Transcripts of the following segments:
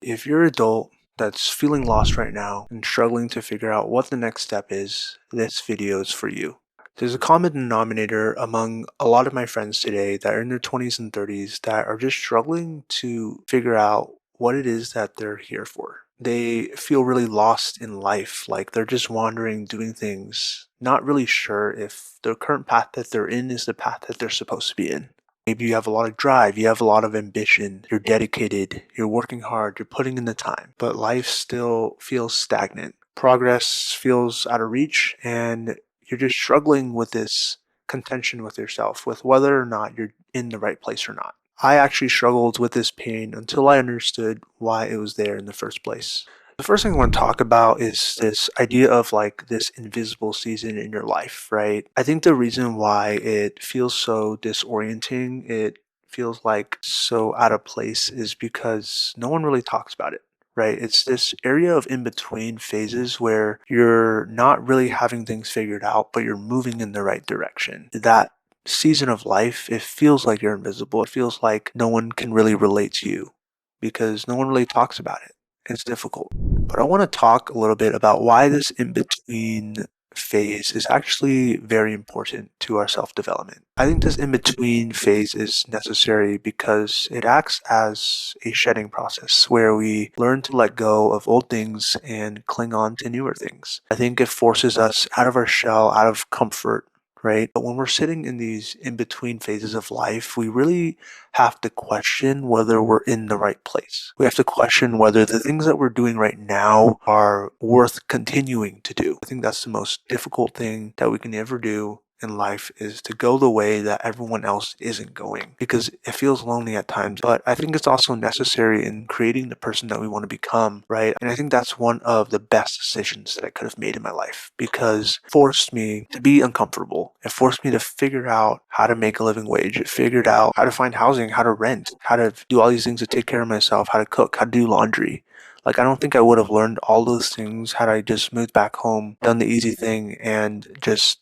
If you're an adult that's feeling lost right now and struggling to figure out what the next step is, this video is for you. There's a common denominator among a lot of my friends today that are in their 20s and 30s that are just struggling to figure out what it is that they're here for. They feel really lost in life, like they're just wandering, doing things, not really sure if the current path that they're in is the path that they're supposed to be in. Maybe you have a lot of drive, you have a lot of ambition, you're dedicated, you're working hard, you're putting in the time, but life still feels stagnant. Progress feels out of reach, and you're just struggling with this contention with yourself, with whether or not you're in the right place or not. I actually struggled with this pain until I understood why it was there in the first place. The first thing I want to talk about is this idea of like this invisible season in your life, right? I think the reason why it feels so disorienting, it feels like so out of place, is because no one really talks about it. Right? It's this area of in between phases where you're not really having things figured out, but you're moving in the right direction. That season of life, it feels like you're invisible. It feels like no one can really relate to you because no one really talks about it. It's difficult. But I want to talk a little bit about why this in between phase is actually very important to our self development. I think this in between phase is necessary because it acts as a shedding process where we learn to let go of old things and cling on to newer things. I think it forces us out of our shell, out of comfort, right? But when we're sitting in these in between phases of life, we really have to question whether we're in the right place. We have to question whether the things that we're doing right now are worth continuing to do. I think that's the most difficult thing that we can ever do in life, is to go the way that everyone else isn't going, because it feels lonely at times. But I think it's also necessary in creating the person that we want to become, right? And I think that's one of the best decisions that I could have made in my life, because it forced me to be uncomfortable. It forced me to figure out how to make a living wage. It figured out how to find housing, how to rent, how to do all these things to take care of myself, how to cook, how to do laundry. Like, I don't think I would have learned all those things had I just moved back home, done the easy thing, and just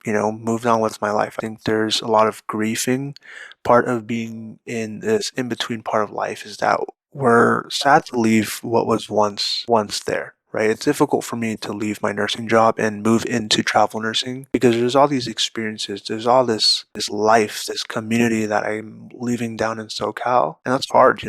moved on with my life. I think there's a lot of grieving. Part of being in this in between part of life is that we're sad to leave what was once there. Right? It's difficult for me to leave my nursing job and move into travel nursing because there's all these experiences, there's all this life, this community that I'm leaving down in SoCal, and that's hard.